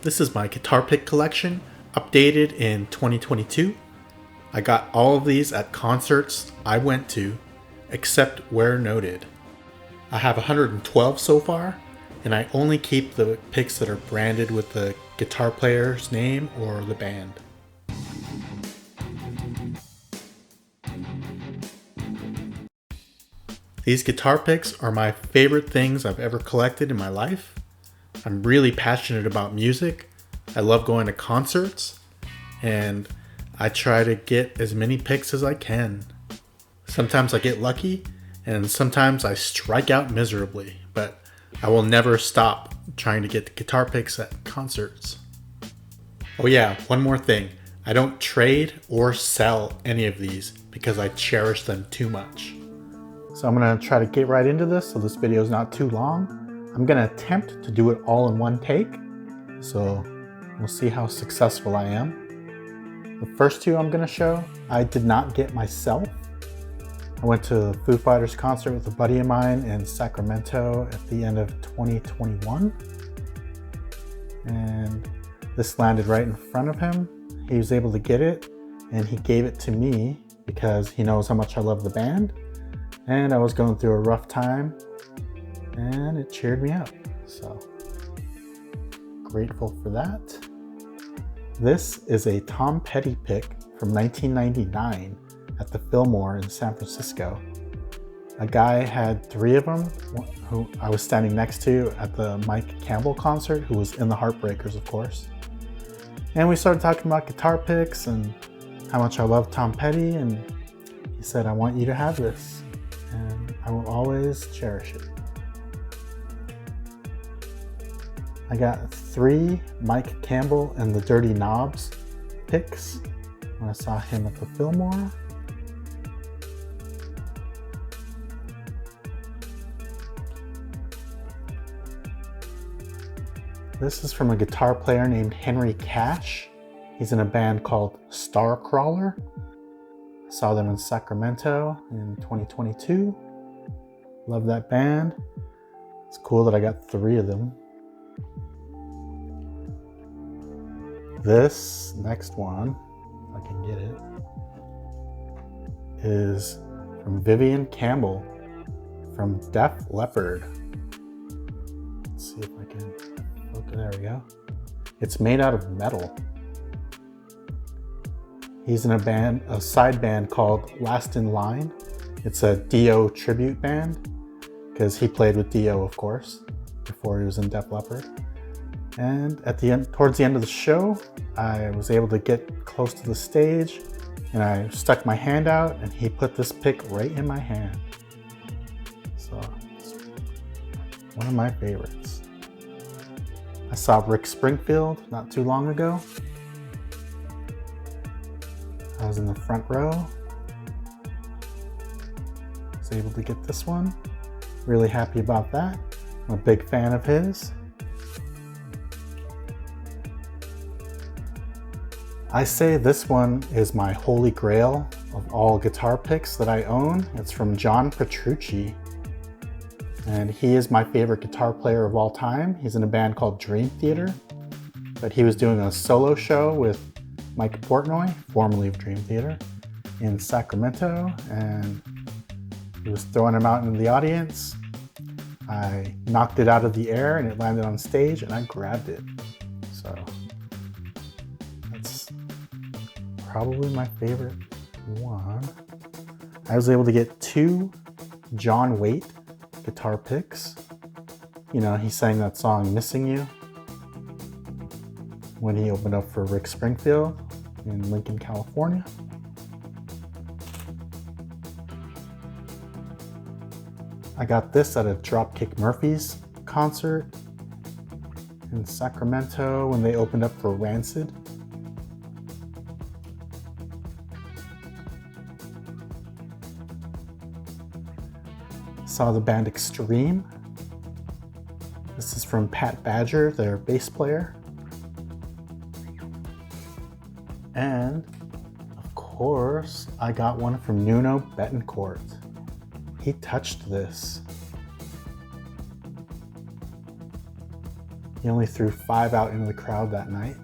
This is my guitar pick collection, updated in 2022. I got all of these at concerts I went to, except where noted. I have 112 so far, and I only keep the picks that are branded with the guitar player's name or the band. These guitar picks are my favorite things I've ever collected in my life. I'm really passionate about music. I love going to concerts, and I try to get as many picks as I can. Sometimes I get lucky, and sometimes I strike out miserably, but I will never stop trying to get the guitar picks at concerts. Oh yeah, one more thing. I don't trade or sell any of these because I cherish them too much. So I'm going to try to get right into this so this video is not too long. I'm going to attempt to do it all in one take, so we'll see how successful I am. The first two I'm going to show, I did not get myself. I went to a Foo Fighters concert with a buddy of mine in Sacramento at the end of 2021. And this landed right in front of him. He was able to get it, and he gave it to me because he knows how much I love the band. And I was going through a rough time, and it cheered me up. So grateful for that. This is a Tom Petty pick from 1999 at the Fillmore in San Francisco. A guy had 3 of them who I was standing next to at the Mike Campbell concert, who was in the Heartbreakers, of course. And we started talking about guitar picks and how much I love Tom Petty, and he said, "I want you to have this, and I will always cherish it." I got 3 Mike Campbell and the Dirty Knobs picks when I saw him at the Fillmore. This is from a guitar player named Henry Cash. He's in a band called Starcrawler. I saw them in Sacramento in 2022. Love that band. It's cool that I got 3 of them. This next one, if I can get it, is from Vivian Campbell from Def Leppard. Let's see if I can, okay, there we go. It's made out of metal. He's in a side band called Last in Line. It's a Dio tribute band because he played with Dio, of course, before he was in Def Leppard. And at the end, towards the end of the show, I was able to get close to the stage, and I stuck my hand out, and he put this pick right in my hand. So it's one of my favorites. I saw Rick Springfield not too long ago. I was in the front row. I was able to get this one. Really happy about that. I'm a big fan of his. I say this one is my holy grail of all guitar picks that I own. It's from John Petrucci, and he is my favorite guitar player of all time. He's in a band called Dream Theater, but he was doing a solo show with Mike Portnoy, formerly of Dream Theater, in Sacramento, and he was throwing him out into the audience. I knocked it out of the air and it landed on stage, and I grabbed it. So that's probably my favorite one. I was able to get 2 John Waite guitar picks. You know, he sang that song Missing You when he opened up for Rick Springfield in Lincoln, California. I got this at a Dropkick Murphys concert in Sacramento when they opened up for Rancid. Saw the band Extreme. This is from Pat Badger, their bass player. And of course, I got one from Nuno Betancourt. He touched this. He only threw 5 out into the crowd that night.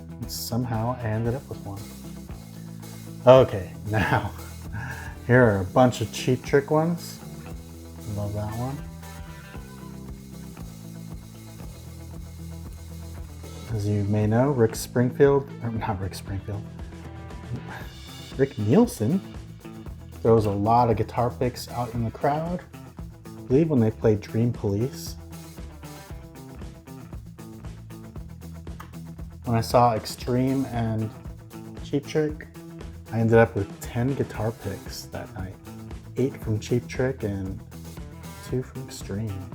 And somehow I ended up with one. Okay, now here are a bunch of Cheap Trick ones. Love that one. As you may know, Rick Nielsen throws a lot of guitar picks out in the crowd. I believe when they played Dream Police. When I saw Extreme and Cheap Trick, I ended up with 10 guitar picks that night. 8 from Cheap Trick and 2 from Extreme.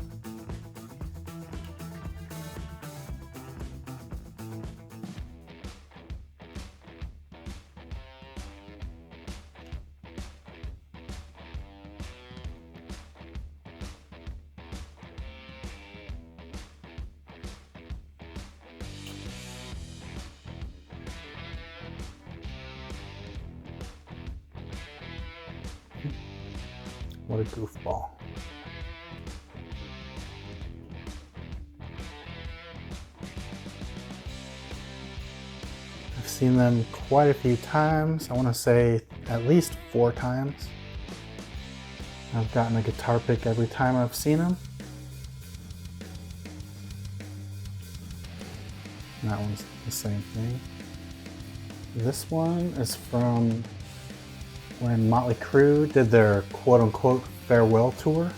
What a goofball. I've seen them quite a few times. I want to say at least 4 times. I've gotten a guitar pick every time I've seen them. And that one's the same thing. This one is from when Motley Crue did their quote-unquote farewell tour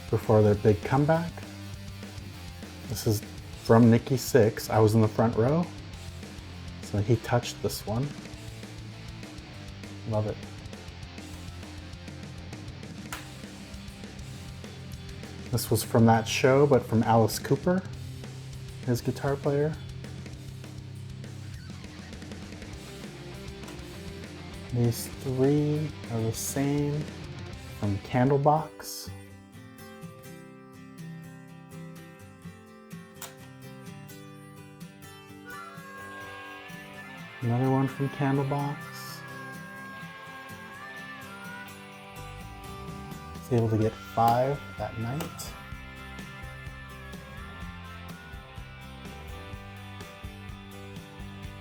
before their big comeback. This is from Nikki Sixx. I was in the front row, so he touched this one. Love it. This was from that show, but from Alice Cooper, his guitar player. These 3 are the same from Candlebox. Another one from Candlebox. Was able to get 5 that night.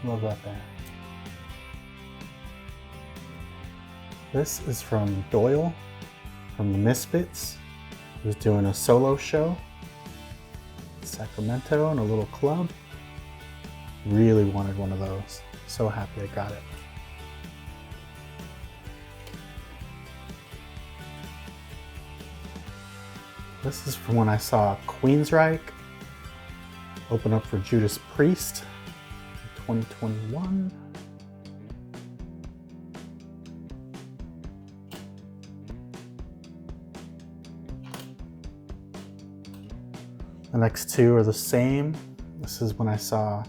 Love that band. This is from Doyle, from the Misfits. He was doing a solo show in Sacramento in a little club. Really wanted one of those. So happy I got it. This is from when I saw Queensryche open up for Judas Priest in 2021. The next 2 are the same. This is when I saw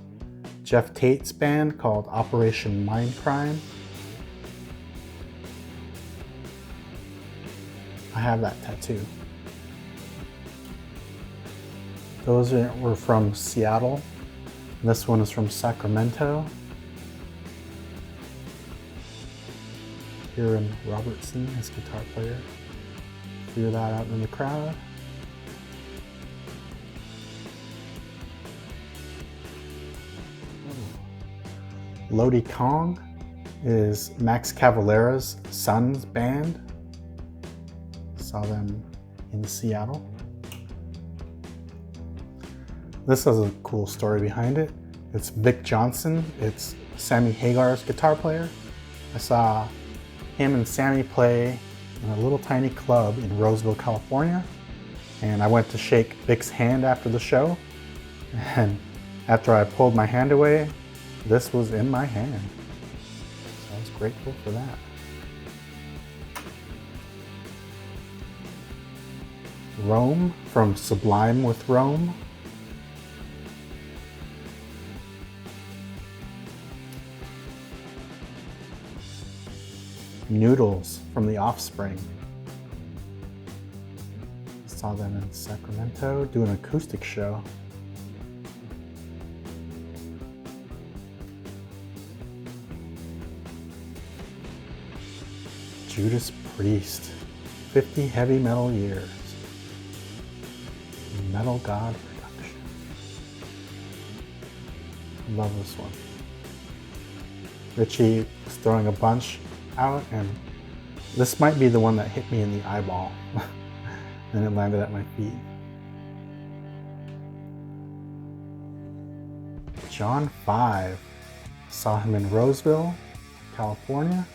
Jeff Tate's band called Operation Mindcrime. I have that tattoo. Those were from Seattle. This one is from Sacramento. Kieran Robertson, his guitar player, threw that out in the crowd. Lodi Kong is Max Cavalera's son's band. Saw them in Seattle. This has a cool story behind it. It's Vic Johnson. It's Sammy Hagar's guitar player. I saw him and Sammy play in a little tiny club in Roseville, California. And I went to shake Vic's hand after the show. And after I pulled my hand away, this was in my hand. So I was grateful for that. Rome from Sublime with Rome. Noodles from The Offspring. Saw them in Sacramento do an acoustic show. Judas Priest, 50 heavy metal years. Metal God Production. Love this one. Richie was throwing a bunch out, and this might be the one that hit me in the eyeball. And it landed at my feet. John 5. Saw him in Roseville, California.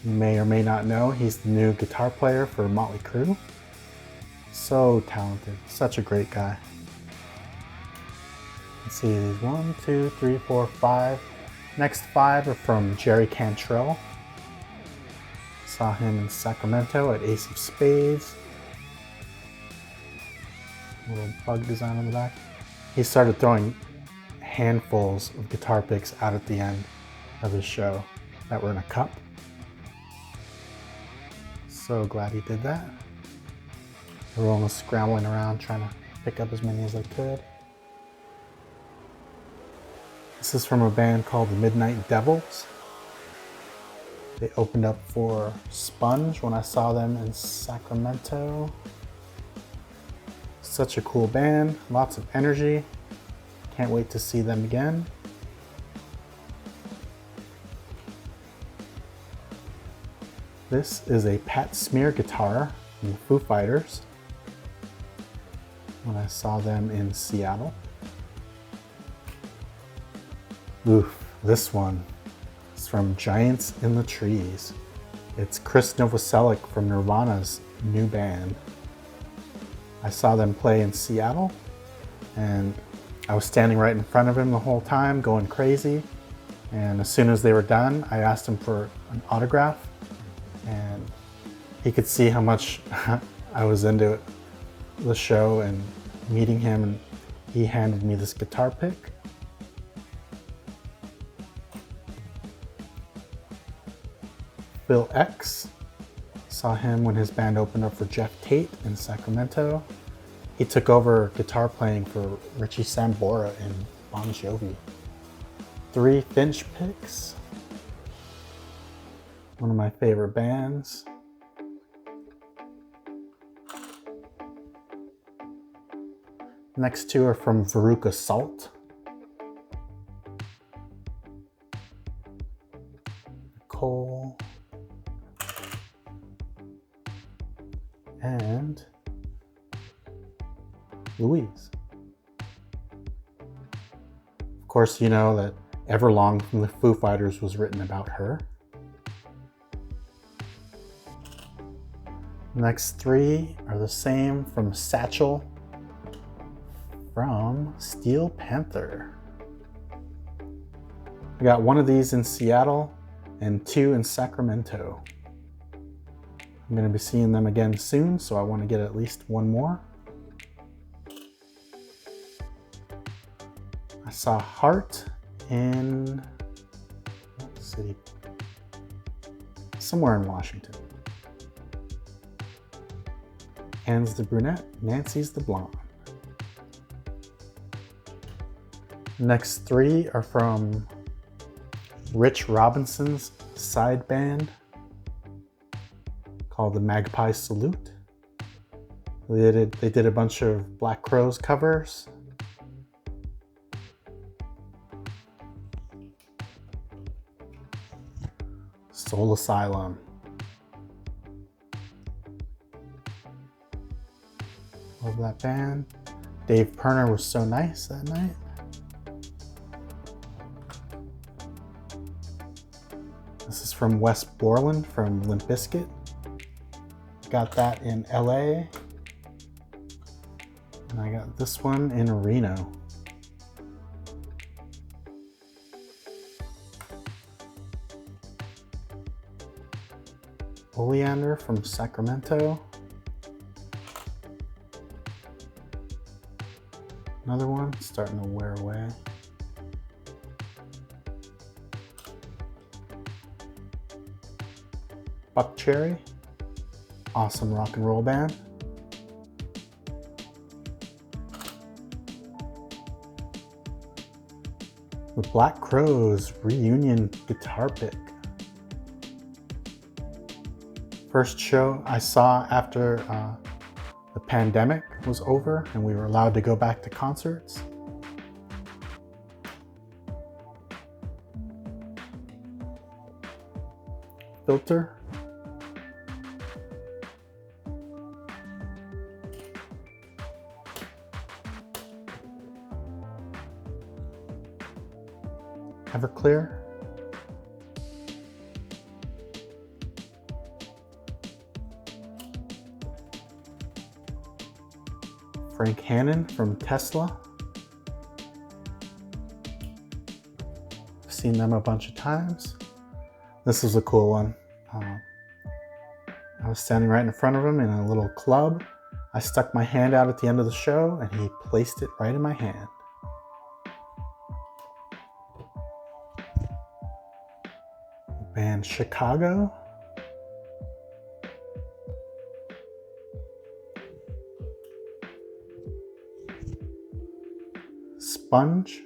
You may or may not know he's the new guitar player for Motley Crue. So talented, such a great guy. Let's see, there's 1, 2, 3, 4, 5. Next 5 are from Jerry Cantrell. Saw him in Sacramento at Ace of Spades. Little bug design on the back. He started throwing handfuls of guitar picks out at the end of his show that were in a cup. So glad he did that. Everyone was scrambling around trying to pick up as many as they could. This is from a band called the Midnight Devils. They opened up for Sponge when I saw them in Sacramento. Such a cool band, lots of energy. Can't wait to see them again. This is a Pat Smear guitar from the Foo Fighters when I saw them in Seattle. Oof, this one is from Giants in the Trees. It's Chris Novoselic from Nirvana's new band. I saw them play in Seattle, and I was standing right in front of him the whole time, going crazy. And as soon as they were done, I asked him for an autograph, and he could see how much I was into the show and meeting him, and he handed me this guitar pick. Bill X. Saw him when his band opened up for Jeff Tate in Sacramento. He took over guitar playing for Richie Sambora in Bon Jovi. 3 Finch picks. One of my favorite bands. Next 2 are from Veruca Salt. Nicole. And Louise. Of course, you know that Everlong from the Foo Fighters was written about her. Next 3 are the same from Satchel from Steel Panther. I got 1 of these in Seattle and 2 in Sacramento. I'm going to be seeing them again soon, so I want to get at least 1 more. I saw Heart in what city? Somewhere in Washington. Anne's the brunette, Nancy's the blonde. Next 3 are from Rich Robinson's side band called the Magpie Salute. They did a bunch of Black Crowes covers. Soul Asylum. Love that band. Dave Pirner was so nice that night. This is from Wes Borland from Limp Bizkit. Got that in LA. And I got this one in Reno. Oleander from Sacramento. Another one starting to wear away. Buck Cherry. Awesome rock and roll band. The Black Crowes reunion guitar pick. First show I saw after the pandemic was over and we were allowed to go back to concerts. Filter. Everclear. Frank Hannon from Tesla. I've seen them a bunch of times. This was a cool one. I was standing right in front of him in a little club. I stuck my hand out at the end of the show and he placed it right in my hand. Band Chicago. Sponge.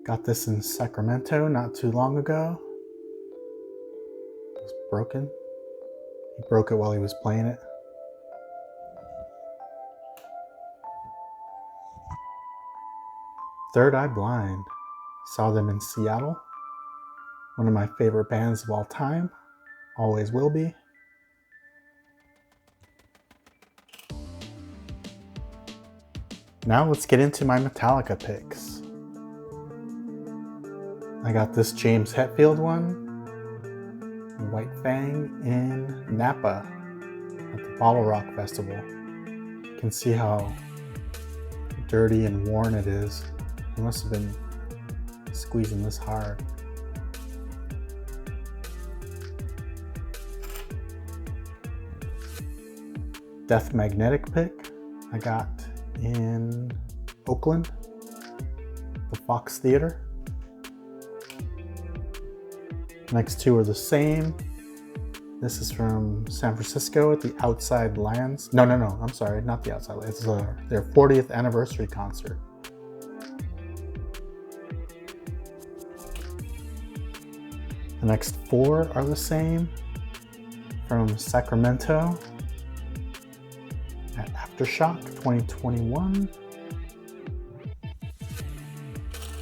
Got this in Sacramento not too long ago. It was broken. He broke it while he was playing it. Third Eye Blind. Saw them in Seattle. One of my favorite bands of all time. Always will be. Now let's get into my Metallica picks. I got this James Hetfield one. White Fang in Napa at the Bottle Rock Festival. You can see how dirty and worn it is. He must have been squeezing this hard. Death Magnetic pick I got in Oakland, the Fox Theater. Next two are the same. This is from San Francisco at the Outside Lands. No, I'm sorry, not the Outside Lands. It's their 40th anniversary concert. The next four are the same from Sacramento at Aftershock 2021.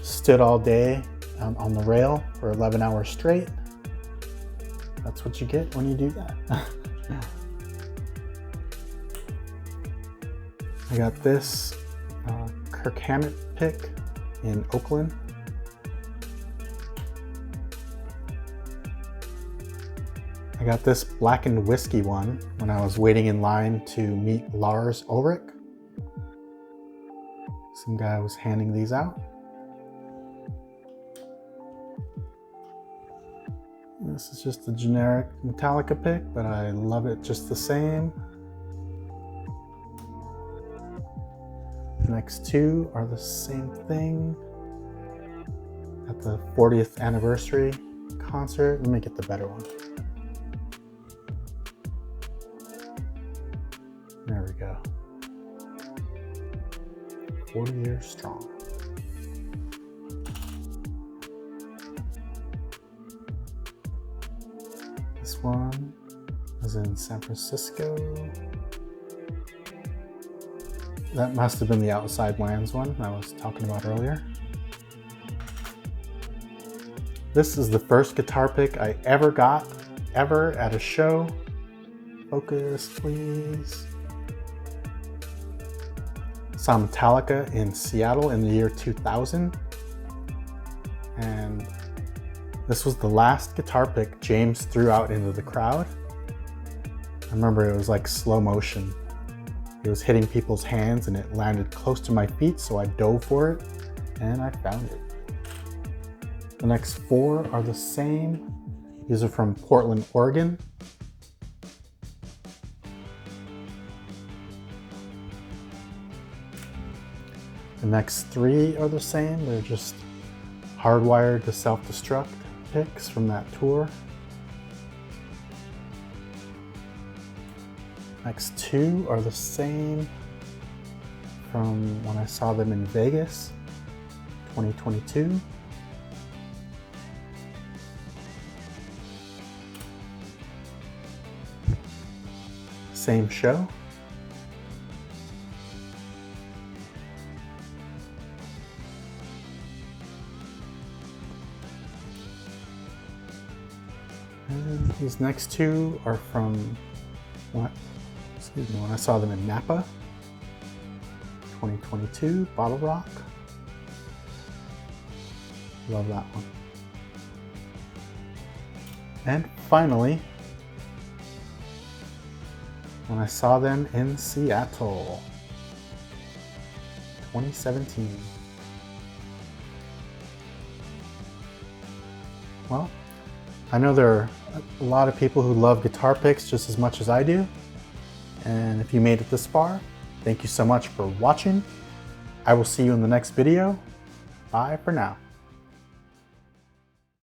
Stood all day on the rail for 11 hours straight. That's what you get when you do that. I got this Kirk Hammett pick in Oakland. I got this blackened whiskey one when I was waiting in line to meet Lars Ulrich. Some guy was handing these out. This is just a generic Metallica pick, but I love it just the same. The next two are the same thing at the 40th anniversary concert. Let me get the better one. There we go. 40 years strong. This one is in San Francisco. That must have been the Outside Lands one I was talking about earlier. This is the first guitar pick I ever got, at a show. Focus, please. Saw Metallica in Seattle in the year 2000. And this was the last guitar pick James threw out into the crowd. I remember it was like slow motion. It was hitting people's hands and it landed close to my feet, so I dove for it and I found it. The next four are the same. These are from Portland, Oregon. The next three are the same. They're just hardwired to self-destruct picks from that tour. Next two are the same from when I saw them in Vegas, 2022. Same show. And these next two are from when I saw them in Napa, 2022, Bottle Rock. Love that one. And finally, when I saw them in Seattle, 2017. Well, I know there are a lot of people who love guitar picks just as much as I do. And if you made it this far, thank you so much for watching. I will see you in the next video. Bye for now.